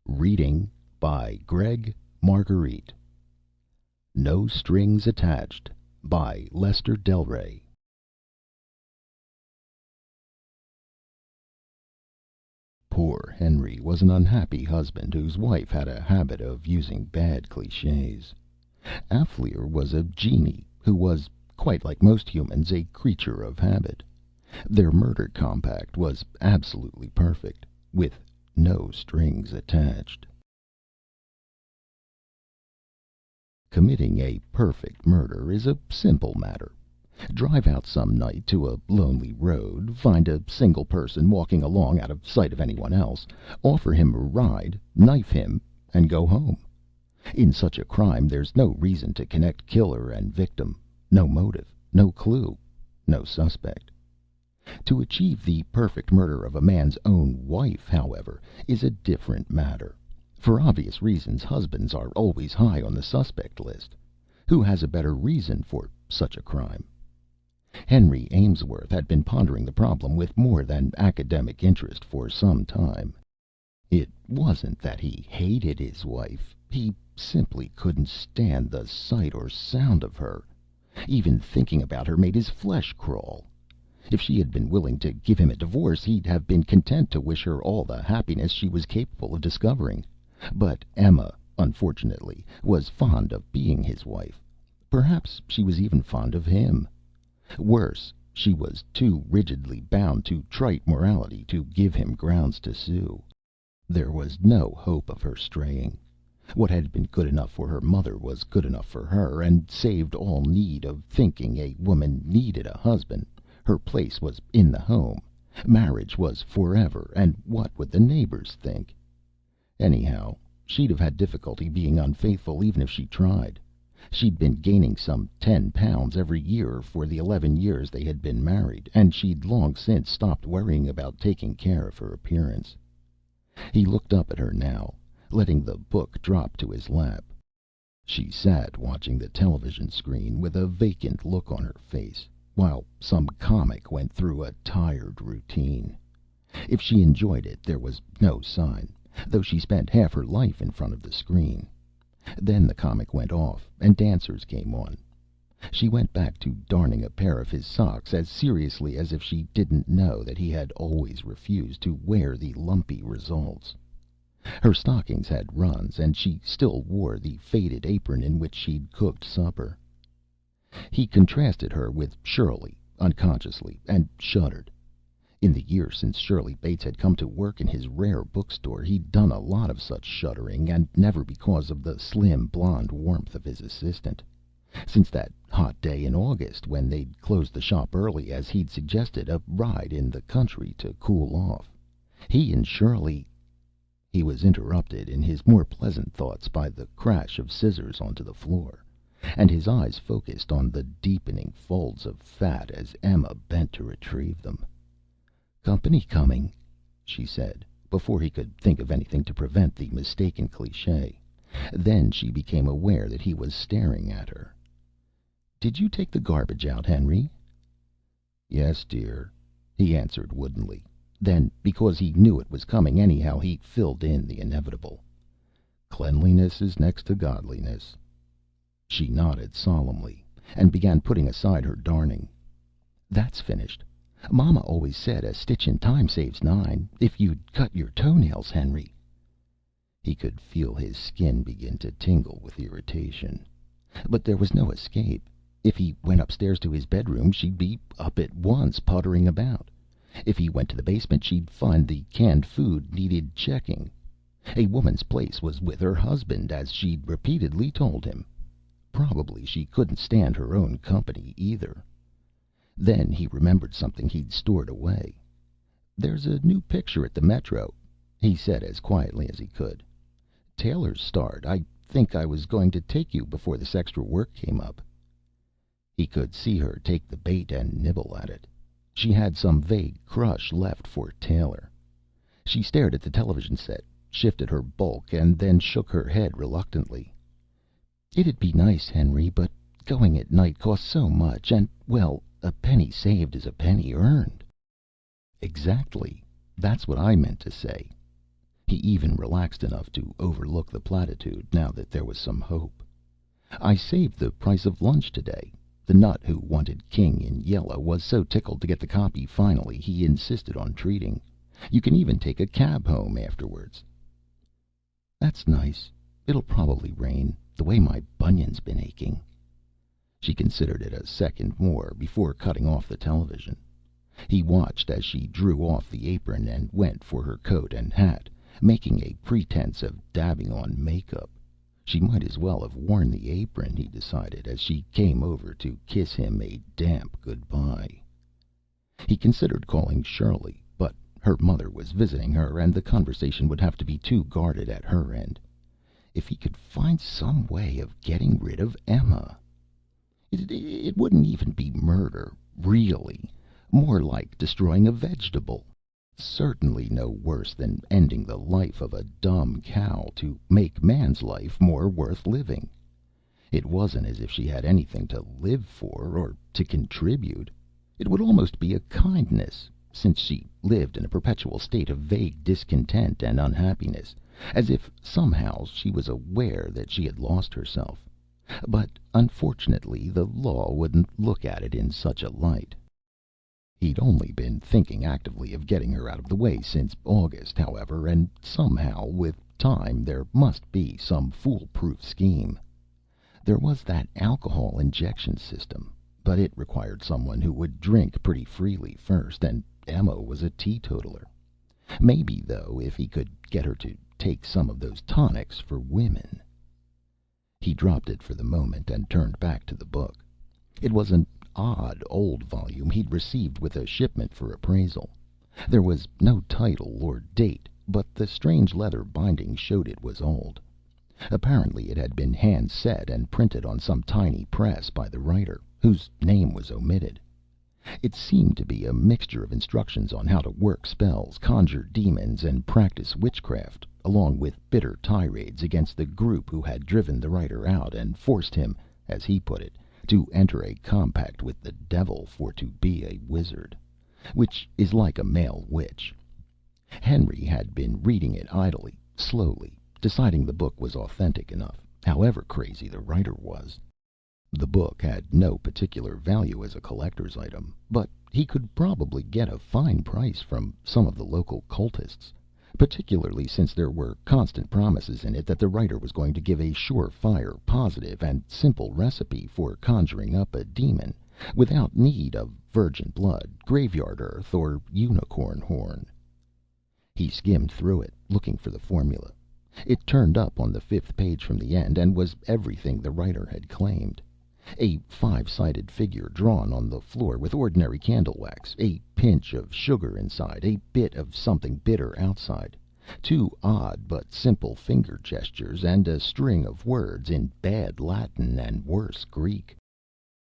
Reading by Greg Marguerite. No Strings Attached by Lester Del Rey. Poor Henry was an unhappy husband whose wife had a habit of using bad cliches. Alflir was a genie who was, quite like most humans, a creature of habit. Their murder compact was absolutely perfect, with no strings attached. Committing a perfect murder is a simple matter. Drive out some night to a lonely road, find a single person walking along out of sight of anyone else, offer him a ride, knife him, and go home. In such a crime, there's no reason to connect killer and victim, no motive, no clue, no suspect. To achieve the perfect murder of a man's own wife, however, is a different matter. For obvious reasons, husbands are always high on the suspect list. Who has a better reason for such a crime? Henry Aimsworth had been pondering the problem with more than academic interest for some time. It wasn't that he hated his wife. He simply couldn't stand the sight or sound of her. Even thinking about her made his flesh crawl. If she had been willing to give him a divorce, he'd have been content to wish her all the happiness she was capable of discovering. But Emma, unfortunately, was fond of being his wife. Perhaps she was even fond of him. Worse, she was too rigidly bound to trite morality to give him grounds to sue. There was no hope of her straying. What had been good enough for her mother was good enough for her, and saved all need of thinking a woman needed a husband. Her place was in the home. Marriage was forever, and what would the neighbors think? Anyhow, she'd have had difficulty being unfaithful even if she tried. She'd been gaining some 10 pounds every year for the 11 years they had been married, and she'd long since stopped worrying about taking care of her appearance. He looked up at her now, letting the book drop to his lap. She sat watching the television screen with a vacant look on her face, while some comic went through a tired routine. If she enjoyed it, there was no sign, though she spent half her life in front of the screen. Then the comic went off, and dancers came on. She went back to darning a pair of his socks as seriously as if she didn't know that he had always refused to wear the lumpy results. Her stockings had runs, and she still wore the faded apron in which she'd cooked supper. He contrasted her with Shirley, unconsciously, and shuddered. In the year since Shirley Bates had come to work in his rare bookstore, he'd done a lot of such shuddering, and never because of the slim, blonde warmth of his assistant. Since that hot day in August, when they'd closed the shop early, as he'd suggested a ride in the country to cool off. He and Shirley... He was interrupted in his more pleasant thoughts by the crash of scissors onto the floor, and his eyes focused on the deepening folds of fat as Emma bent to retrieve them. "Company coming," she said, before he could think of anything to prevent the mistaken cliché. Then she became aware that he was staring at her. "Did you take the garbage out, Henry?" "Yes, dear," he answered woodenly. Then, because he knew it was coming anyhow, he filled in the inevitable. "Cleanliness is next to godliness." She nodded solemnly, and began putting aside her darning. "That's finished. Mama always said a stitch in time saves 9. If you'd cut your toenails, Henry." He could feel his skin begin to tingle with irritation. But there was no escape. If he went upstairs to his bedroom, she'd be up at once, puttering about. If he went to the basement, she'd find the canned food needed checking. A woman's place was with her husband, as she'd repeatedly told him. Probably she couldn't stand her own company either. Then he remembered something he'd stored away. "There's a new picture at the Metro," he said as quietly as he could. "Taylor's start. I think I was going to take you before this extra work came up." He could see her take the bait and nibble at it. She had some vague crush left for Taylor. She stared at the television set, shifted her bulk, and then shook her head reluctantly. "It'd be nice, Henry, but going at night costs so much, and, well, a penny saved is a penny earned." "Exactly. That's what I meant to say." He even relaxed enough to overlook the platitude, now that there was some hope. "I saved the price of lunch today. The nut who wanted King in Yellow was so tickled to get the copy finally, he insisted on treating. You can even take a cab home afterwards." "That's nice. It'll probably rain, the way my bunion's been aching." She considered it a second more before cutting off the television. He watched as she drew off the apron and went for her coat and hat, making a pretense of dabbing on makeup. She might as well have worn the apron, he decided, as she came over to kiss him a damp goodbye. He considered calling Shirley, but her mother was visiting her, and the conversation would have to be too guarded at her end. If he could find some way of getting rid of Emma. It wouldn't even be murder, really. More like destroying a vegetable. Certainly no worse than ending the life of a dumb cow to make man's life more worth living. It wasn't as if she had anything to live for or to contribute. It would almost be a kindness, since she lived in a perpetual state of vague discontent and unhappiness, as if somehow she was aware that she had lost herself. But unfortunately the law wouldn't look at it in such a light. He'd only been thinking actively of getting her out of the way since August, however, and somehow, with time, there must be some foolproof scheme. There was that alcohol injection system, but it required someone who would drink pretty freely first, and Emma was a teetotaler. Maybe, though, if he could get her to take some of those tonics for women. He dropped it for the moment and turned back to the book. It was an odd old volume he'd received with a shipment for appraisal. There was no title or date, but the strange leather binding showed it was old. Apparently it had been hand set and printed on some tiny press by the writer, whose name was omitted. It seemed to be a mixture of instructions on how to work spells, conjure demons, and practice witchcraft, along with bitter tirades against the group who had driven the writer out and forced him, as he put it, to enter a compact with the devil for to be a wizard, which is like a male witch. Henry had been reading it idly, slowly, deciding the book was authentic enough, however crazy the writer was. The book had no particular value as a collector's item, but he could probably get a fine price from some of the local cultists, particularly since there were constant promises in it that the writer was going to give a surefire, positive, and simple recipe for conjuring up a demon without need of virgin blood, graveyard earth, or unicorn horn. He skimmed through it, looking for the formula. It turned up on the 5th page from the end, and was everything the writer had claimed. A 5-sided figure drawn on the floor with ordinary candle wax, a pinch of sugar inside, a bit of something bitter outside, 2 odd but simple finger gestures, and a string of words in bad Latin and worse Greek.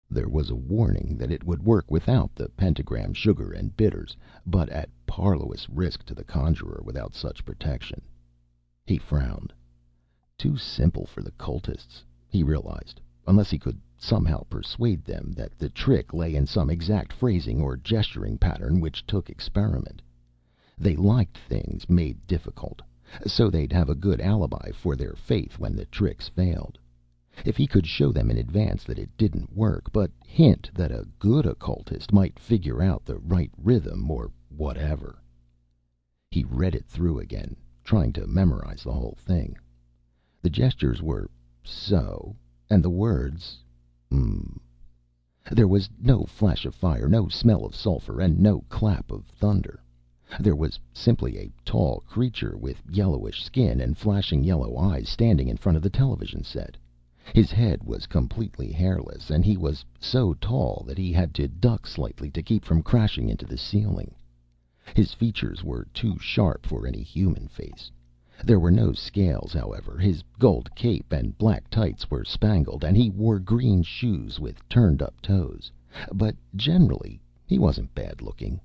There was a warning that it would work without the pentagram, sugar, and bitters, but at parlous risk to the conjurer without such protection. He frowned. Too simple for the cultists, he realized, unless he could somehow persuade them that the trick lay in some exact phrasing or gesturing pattern which took experiment. They liked things made difficult, so they'd have a good alibi for their faith when the tricks failed. If he could show them in advance that it didn't work, but hint that a good occultist might figure out the right rhythm or whatever. He read it through again, trying to memorize the whole thing. The gestures were so, and the words There was no flash of fire, no smell of sulfur, and no clap of thunder. There was simply a tall creature with yellowish skin and flashing yellow eyes standing in front of the television set. His head was completely hairless, and he was so tall that he had to duck slightly to keep from crashing into the ceiling. His features were too sharp for any human face. There were no scales, however. His gold cape and black tights were spangled, and he wore green shoes with turned-up toes. But generally, he wasn't bad looking.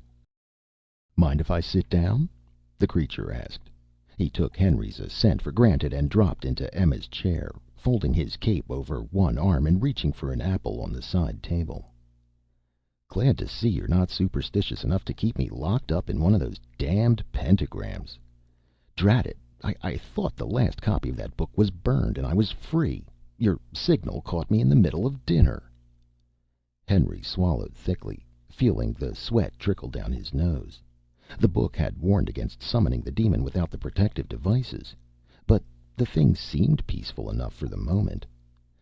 "Mind if I sit down?" the creature asked. He took Henry's assent for granted and dropped into Emma's chair, folding his cape over one arm and reaching for an apple on the side table. "Glad to see you're not superstitious enough to keep me locked up in one of those damned pentagrams. Drat it, I thought the last copy of that book was burned and I was free. Your signal caught me in the middle of dinner." Henry swallowed thickly, feeling the sweat trickle down his nose. The book had warned against summoning the demon without the protective devices. But the thing seemed peaceful enough for the moment.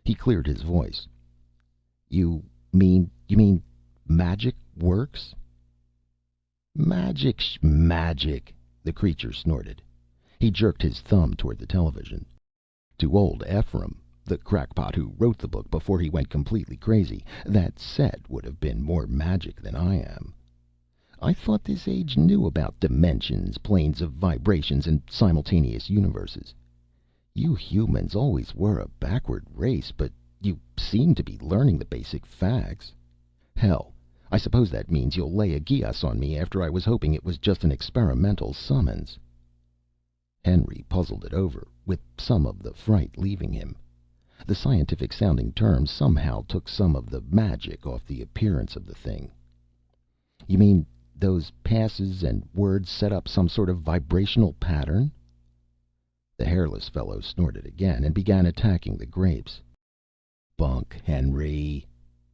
He cleared his voice. You mean magic works?" "Magic," the creature snorted. He jerked his thumb toward the television. "To old Ephraim, the crackpot who wrote the book before he went completely crazy, that set would have been more magic than I am. I thought this age knew about dimensions, planes of vibrations, and simultaneous universes. You humans always were a backward race, but you seem to be learning the basic facts. Hell, I suppose that means you'll lay a geas on me after I was hoping it was just an experimental summons." Henry puzzled it over, with some of the fright leaving him. The scientific sounding terms somehow took some of the magic off the appearance of the thing. "You mean those passes and words set up some sort of vibrational pattern?" The hairless fellow snorted again and began attacking the grapes. "Bunk, Henry.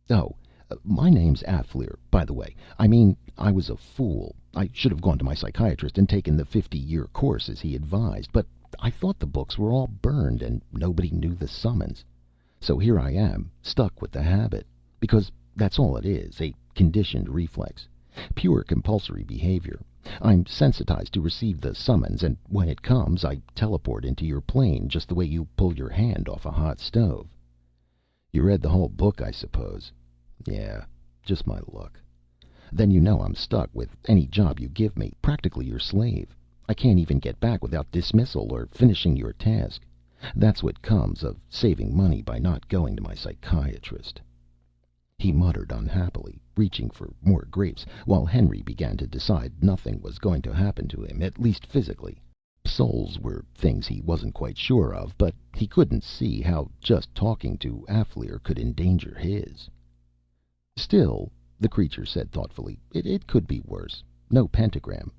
Oh, my name's Alflir, by the way. I mean, I was a fool. I should have gone to my psychiatrist and taken the 50-year course as he advised. But I thought the books were all burned and nobody knew the summons. So here I am, stuck with the habit. Because that's all it is, a conditioned reflex. Pure compulsory behavior. I'm sensitized to receive the summons, and when it comes, I teleport into your plane just the way you pull your hand off a hot stove. You read the whole book, I suppose? Yeah, just my luck. Then you know I'm stuck with any job you give me, practically your slave. I can't even get back without dismissal or finishing your task. That's what comes of saving money by not going to my psychiatrist." He muttered unhappily, reaching for more grapes, while Henry began to decide nothing was going to happen to him, at least physically. Souls were things he wasn't quite sure of, but he couldn't see how just talking to Alflir could endanger his. "Still," the creature said thoughtfully, it could be worse. No pentagram.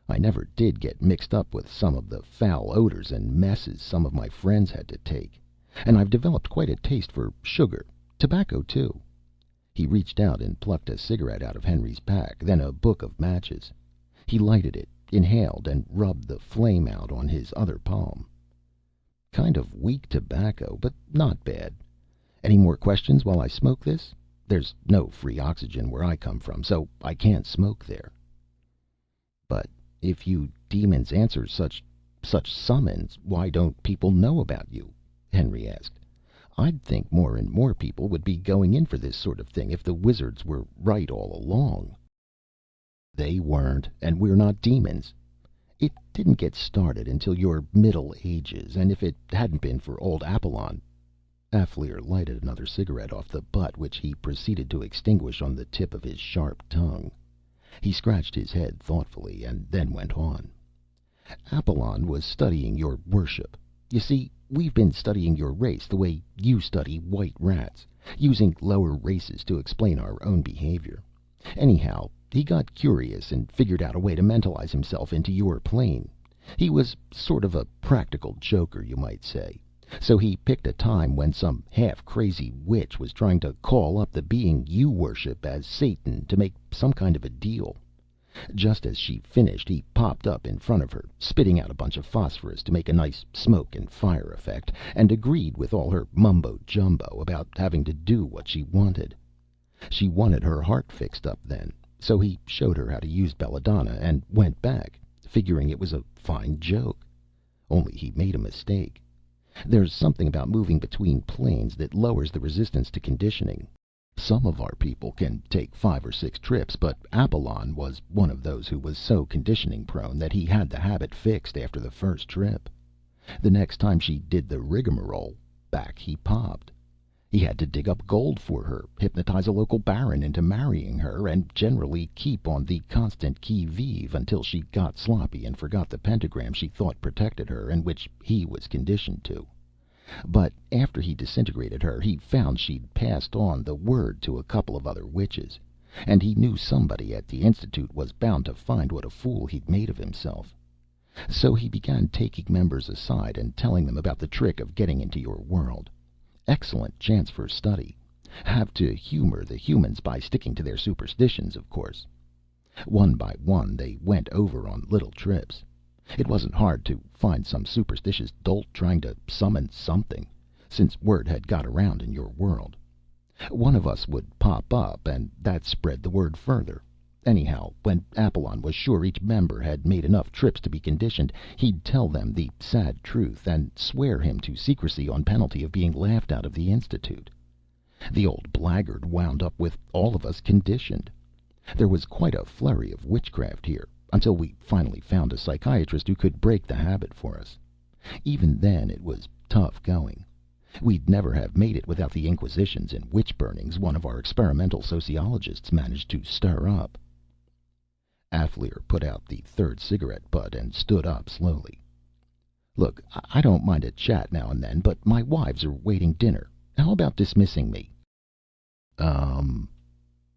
I never did get mixed up with some of the foul odors and messes some of my friends had to take. And I've developed quite a taste for sugar. Tobacco, too." He reached out and plucked a cigarette out of Henry's pack, then a book of matches. He lighted it, inhaled, and rubbed the flame out on his other palm. "Kind of weak tobacco, but not bad. Any more questions while I smoke this? There's no free oxygen where I come from, so I can't smoke there." "But if you demons answer such summons, why don't people know about you?" Henry asked. "I'd think more and more people would be going in for this sort of thing if the wizards were right all along." "They weren't, and we're not demons. It didn't get started until your Middle Ages, and if it hadn't been for old Apollon—" Alflir lighted another cigarette off the butt, which he proceeded to extinguish on the tip of his sharp tongue. He scratched his head thoughtfully and then went on. "Apollon was studying your worship. You see, we've been studying your race the way you study white rats, using lower races to explain our own behavior. Anyhow, he got curious and figured out a way to mentalize himself into your plane. He was sort of a practical joker, you might say. So he picked a time when some half-crazy witch was trying to call up the being you worship as Satan to make some kind of a deal. Just as she finished, he popped up in front of her, spitting out a bunch of phosphorus to make a nice smoke and fire effect, and agreed with all her mumbo-jumbo about having to do what she wanted. She wanted her heart fixed up then, so he showed her how to use belladonna and went back, figuring it was a fine joke. Only he made a mistake. There's something about moving between planes that lowers the resistance to conditioning. Some of our people can take 5 or 6 trips, but Apollon was one of those who was so conditioning prone that he had the habit fixed after the first trip. The next time she did the rigmarole, back he popped. He had to dig up gold for her, hypnotize a local baron into marrying her, and generally keep on the constant qui vive until she got sloppy and forgot the pentagram she thought protected her and which he was conditioned to. But after he disintegrated her, he found she'd passed on the word to a couple of other witches, and he knew somebody at the Institute was bound to find what a fool he'd made of himself. So he began taking members aside and telling them about the trick of getting into your world. Excellent chance for study. Have to humor the humans by sticking to their superstitions, of course. One by one, they went over on little trips. It wasn't hard to find some superstitious dolt trying to summon something, since word had got around in your world. One of us would pop up, and that spread the word further. Anyhow, when Apollon was sure each member had made enough trips to be conditioned, he'd tell them the sad truth and swear him to secrecy on penalty of being laughed out of the Institute. The old blackguard wound up with all of us conditioned. There was quite a flurry of witchcraft here, until we finally found a psychiatrist who could break the habit for us. Even then it was tough going. We'd never have made it without the inquisitions and witch burnings one of our experimental sociologists managed to stir up. Alflir put out the third cigarette butt and stood up slowly. Look, I don't mind a chat now and then, but my wives are waiting dinner. How about dismissing me?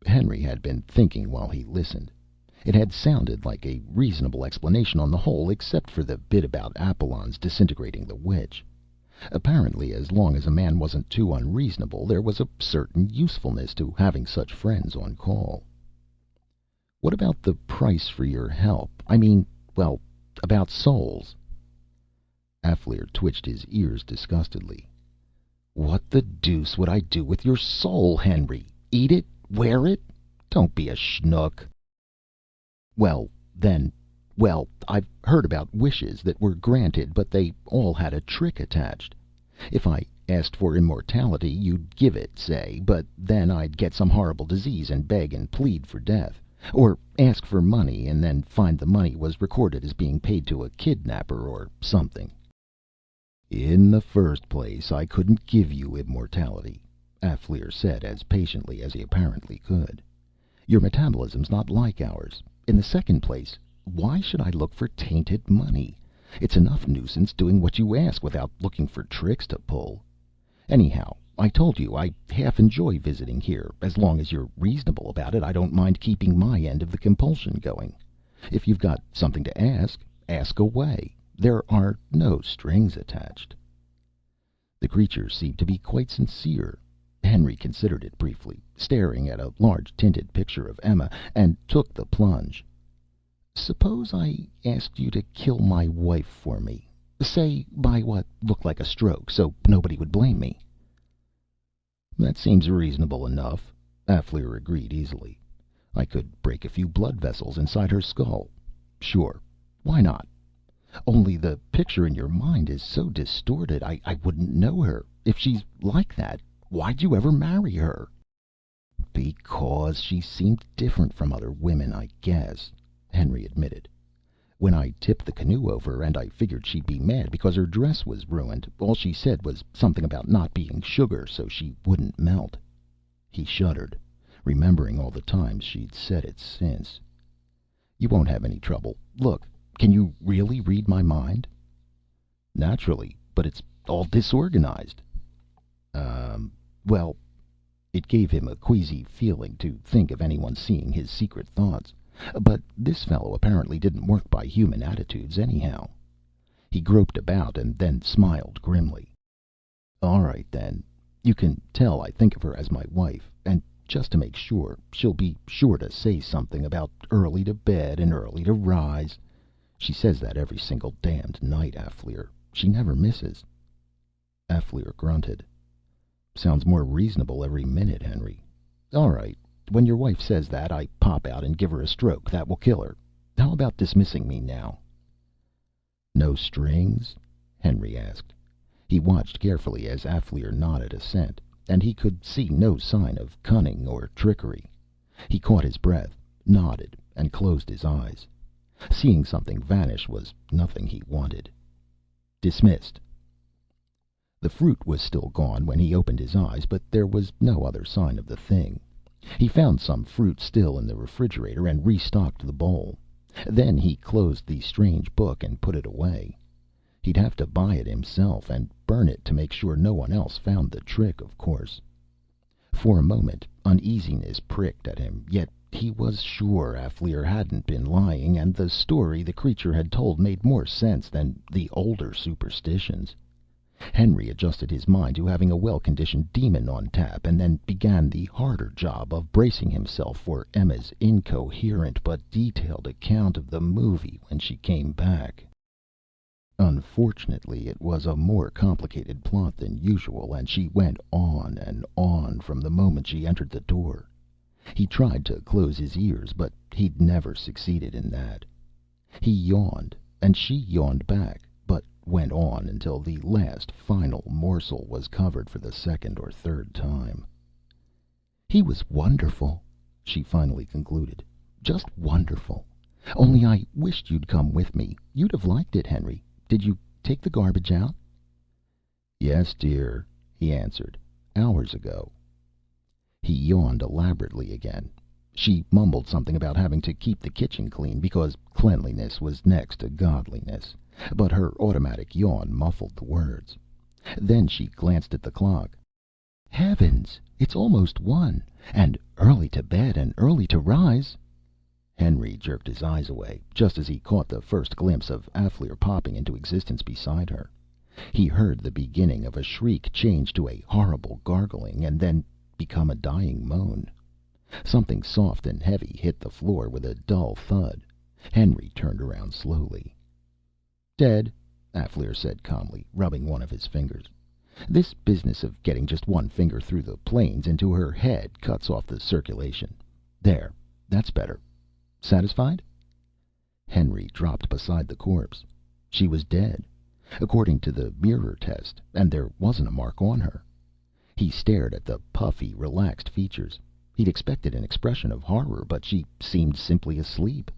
Henry had been thinking while he listened. It had sounded like a reasonable explanation on the whole, except for the bit about Apollon's disintegrating the witch. Apparently, as long as a man wasn't too unreasonable, there was a certain usefulness to having such friends on call. What about the price for your help? I mean, well, about souls. Alflir twitched his ears disgustedly. What the deuce would I do with your soul, Henry? Eat it? Wear it? Don't be a schnook. Well, then, I've heard about wishes that were granted, but they all had a trick attached. If I asked for immortality, you'd give it, say, but then I'd get some horrible disease and beg and plead for death. Or ask for money and then find the money was recorded as being paid to a kidnapper or something. In the first place, I couldn't give you immortality, Alflir said as patiently as he apparently could. Your metabolism's not like ours. In the second place, why should I look for tainted money? It's enough nuisance doing what you ask without looking for tricks to pull. Anyhow, I told you I half enjoy visiting here. As long as you're reasonable about it, I don't mind keeping my end of the compulsion going. If you've got something to ask, ask away. There are no strings attached. The creature seemed to be quite sincere. Henry considered it briefly, staring at a large tinted picture of Emma, and took the plunge. Suppose I asked you to kill my wife for me, say by what looked like a stroke, so nobody would blame me. That seems reasonable enough, Alflir agreed easily. I could break a few blood vessels inside her skull. Sure, why not? Only the picture in your mind is so distorted, I wouldn't know her. If she's like that, why'd you ever marry her? Because she seemed different from other women, I guess, Henry admitted. When I tipped the canoe over, and I figured she'd be mad because her dress was ruined, all she said was something about not being sugar so she wouldn't melt. He shuddered, remembering all the times she'd said it since. You won't have any trouble. Look, can you really read my mind? Naturally, but it's all disorganized. Well, it gave him a queasy feeling to think of anyone seeing his secret thoughts. But this fellow apparently didn't work by human attitudes anyhow. He groped about and then smiled grimly. All right, then. You can tell I think of her as my wife, and just to make sure, she'll be sure to say something about early to bed and early to rise. She says that every single damned night, Alflir. She never misses. Alflir grunted. Sounds more reasonable every minute, Henry. All right. When your wife says that, I pop out and give her a stroke. That will kill her. How about dismissing me now? No strings? Henry asked. He watched carefully as Alflir nodded assent, and he could see no sign of cunning or trickery. He caught his breath, nodded, and closed his eyes. Seeing something vanish was nothing he wanted. Dismissed. The fruit was still gone when he opened his eyes, but there was no other sign of the thing. He found some fruit still in the refrigerator and restocked the bowl. Then he closed the strange book and put it away. He'd have to buy it himself and burn it to make sure no one else found the trick, of course. For a moment Uneasiness pricked at him, yet he was sure Alféar hadn't been lying, and the story the creature had told made more sense than the older superstitions. Henry adjusted his mind to having a well-conditioned demon on tap, and then began the harder job of bracing himself for Emma's incoherent but detailed account of the movie when she came back. Unfortunately, it was a more complicated plot than usual, and she went on and on from the moment she entered the door. He tried to close his ears, but he'd never succeeded in that. He yawned, and she yawned back, but went on until the last final morsel was covered for the second or third time. "He was wonderful," she finally concluded. "Just wonderful. Only I wished you'd come with me. You'd have liked it, Henry. Did you take the garbage out?" "Yes, dear," he answered. "Hours ago." He yawned elaborately again. She mumbled something about having to keep the kitchen clean because cleanliness was next to godliness, but her automatic yawn muffled the words. Then she glanced at the clock. "Heavens! It's almost 1. And early to bed and early to rise." Henry jerked his eyes away, just as he caught the first glimpse of Alféar popping into existence beside her. He heard the beginning of a shriek change to a horrible gargling, and then become a dying moan. Something soft and heavy hit the floor with a dull thud. Henry turned around slowly. "Dead," Alféar said calmly, rubbing one of his fingers. "This business of getting just one finger through the planes into her head cuts off the circulation. There, that's better. Satisfied?" Henry dropped beside the corpse. She was dead, according to the mirror test, and there wasn't a mark on her. He stared at the puffy, relaxed features. He'd expected an expression of horror, but she seemed simply asleep.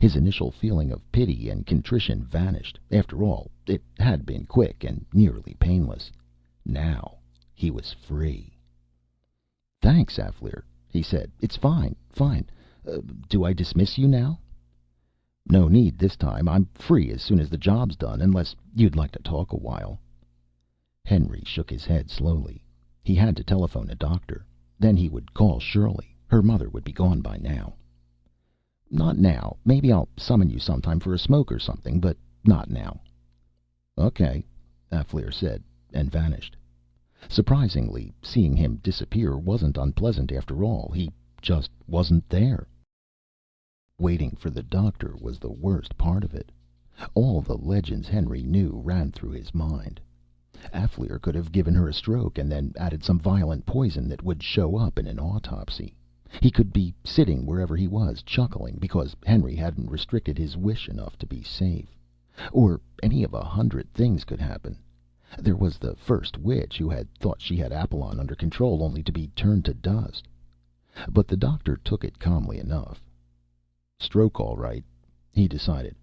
His initial feeling of pity and contrition vanished. After all, it had been quick and nearly painless. Now he was free. "Thanks, Alféar," he said. "It's fine, fine. Do I dismiss you now?" "No need this time. I'm free as soon as the job's done, unless you'd like to talk a while." Henry shook his head slowly. He had to telephone a doctor. Then he would call Shirley. Her mother would be gone by now. "Not now. Maybe I'll summon you sometime for a smoke or something, but not now." "Okay," Alféar said, and vanished. Surprisingly, seeing him disappear wasn't unpleasant after all. He just wasn't there. Waiting for the doctor was the worst part of it. All the legends Henry knew ran through his mind. Alféar could have given her a stroke and then added some violent poison that would show up in an autopsy. He could be sitting wherever he was, chuckling because Henry hadn't restricted his wish enough to be safe. Or any of 100 things could happen. There was the first witch who had thought she had Apollon under control only to be turned to dust. But the doctor took it calmly enough. "Stroke, all right," he decided.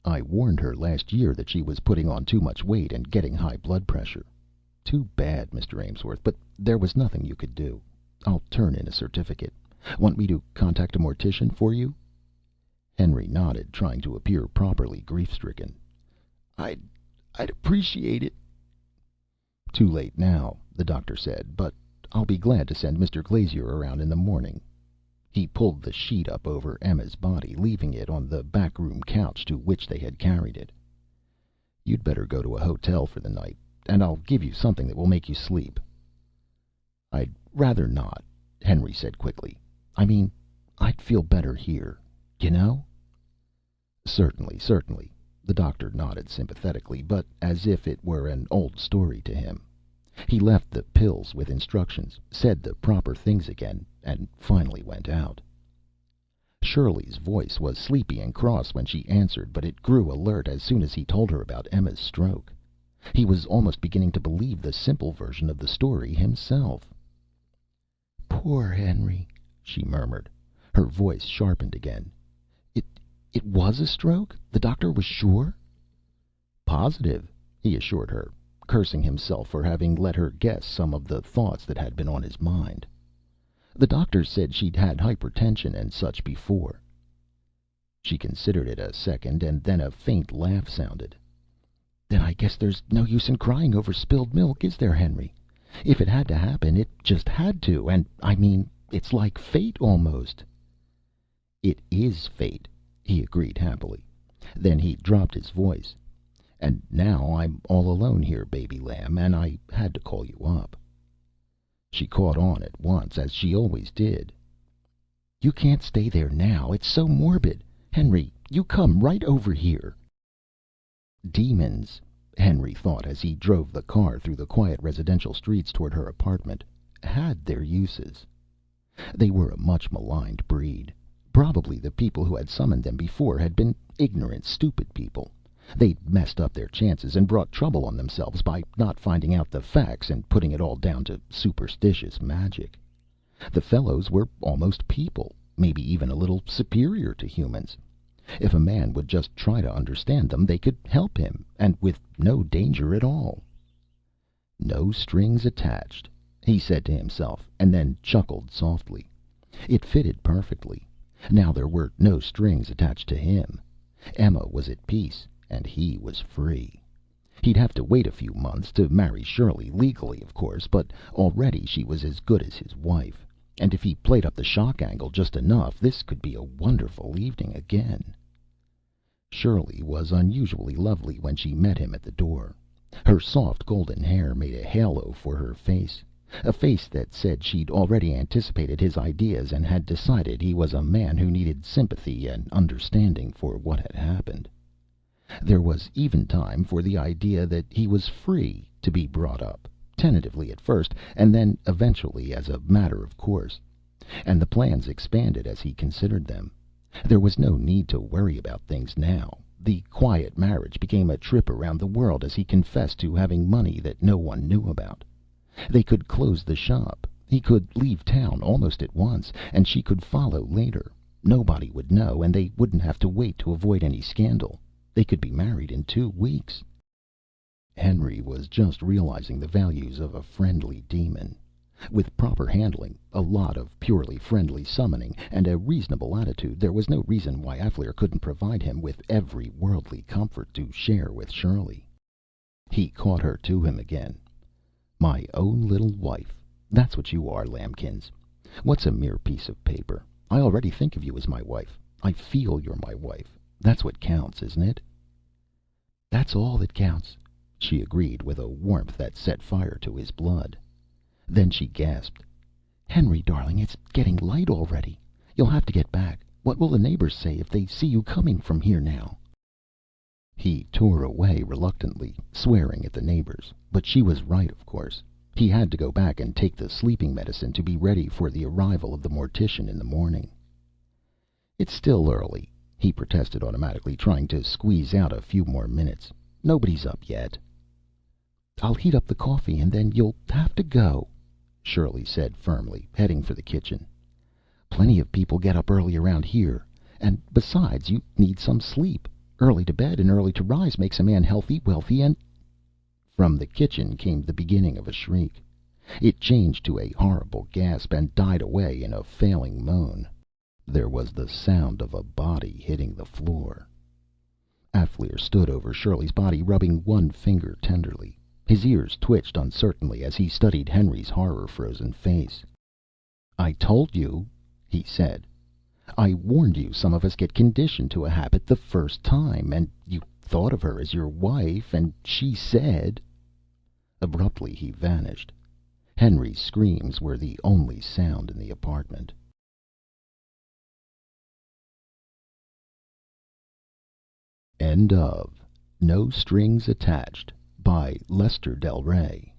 "I warned her last year that she was putting on too much weight and getting high blood pressure. Too bad, Mr. Aimsworth, but there was nothing you could do. I'll turn in a certificate. Want me to contact a mortician for you?" Henry nodded, trying to appear properly grief-stricken. I'd appreciate it." "Too late now," the doctor said, "but I'll be glad to send Mr. Glazier around in the morning." He pulled the sheet up over Emma's body, leaving it on the backroom couch to which they had carried it. "You'd better go to a hotel for the night, and I'll give you something that will make you sleep." "I'd rather not," Henry said quickly. "I mean, I'd feel better here, you know?" "Certainly, certainly." The doctor nodded sympathetically, but as if it were an old story to him. He left the pills with instructions, said the proper things again, and finally went out. Shirley's voice was sleepy and cross when she answered, but it grew alert as soon as he told her about Emma's stroke. He was almost beginning to believe the simple version of the story himself. "Poor Henry," she murmured. Her voice sharpened again. It was a stroke? The doctor was sure?" "Positive," he assured her, cursing himself for having let her guess some of the thoughts that had been on his mind. "The doctor said she'd had hypertension and such before." She considered it a second, and then a faint laugh sounded. "Then I guess there's no use in crying over spilled milk, is there, Henry? If it had to happen, it just had to. And I mean, it's like fate almost." "It is fate," he agreed happily. Then he dropped his voice. "And now I'm all alone here, baby lamb, and I had to call you up." She caught on at once, as she always did. "You can't stay there now. It's so morbid. Henry, you come right over here." Demons, Henry thought as he drove the car through the quiet residential streets toward her apartment, had their uses. They were a much maligned breed. Probably the people who had summoned them before had been ignorant, stupid people. They'd messed up their chances and brought trouble on themselves by not finding out the facts and putting it all down to superstitious magic. The fellows were almost people, maybe even a little superior to humans. If a man would just try to understand them, they could help him, and with no danger at all. No strings attached, he said to himself, and then chuckled softly. It fitted perfectly. Now there were no strings attached to him. Emma was at peace, and he was free. He'd have to wait a few months to marry Shirley, legally, of course, but already she was as good as his wife. And if he played up the shock angle just enough, this could be a wonderful evening again. Shirley was unusually lovely when she met him at the door. Her soft golden hair made a halo for her face, a face that said she'd already anticipated his ideas and had decided he was a man who needed sympathy and understanding for what had happened. There was even time for the idea that he was free to be brought up, tentatively at first, and then eventually as a matter of course. And the plans expanded as he considered them. There was no need to worry about things now. The quiet marriage became a trip around the world as he confessed to having money that no one knew about. They could close the shop. He could leave town almost at once, and she could follow later. Nobody would know, and they wouldn't have to wait to avoid any scandal. They could be married in 2 weeks. Henry was just realizing the values of a friendly demon. With proper handling, a lot of purely friendly summoning, and a reasonable attitude, there was no reason why Alféar couldn't provide him with every worldly comfort to share with Shirley. He caught her to him again. "My own little wife. That's what you are, Lambkins. What's a mere piece of paper? I already think of you as my wife. I feel you're my wife. That's what counts, isn't it?" "That's all that counts," she agreed with a warmth that set fire to his blood. Then she gasped. "Henry, darling, it's getting light already. You'll have to get back. What will the neighbors say if they see you coming from here now?" He tore away reluctantly, swearing at the neighbors. But she was right, of course. He had to go back and take the sleeping medicine to be ready for the arrival of the mortician in the morning. "It's still early," he protested automatically, trying to squeeze out a few more minutes. "Nobody's up yet." "I'll heat up the coffee, and then you'll have to go," Shirley said firmly, heading for the kitchen. "Plenty of people get up early around here. And besides, you need some sleep. Early to bed and early to rise makes a man healthy, wealthy, and—" From the kitchen came the beginning of a shriek. It changed to a horrible gasp and died away in a failing moan. There was the sound of a body hitting the floor. Alféar stood over Shirley's body, rubbing one finger tenderly. His ears twitched uncertainly as he studied Henry's horror-frozen face. "I told you," he said. "I warned you some of us get conditioned to a habit the first time. And you thought of her as your wife, and she said—" Abruptly he vanished. Henry's screams were the only sound in the apartment. End of No Strings Attached by Lester Del Rey.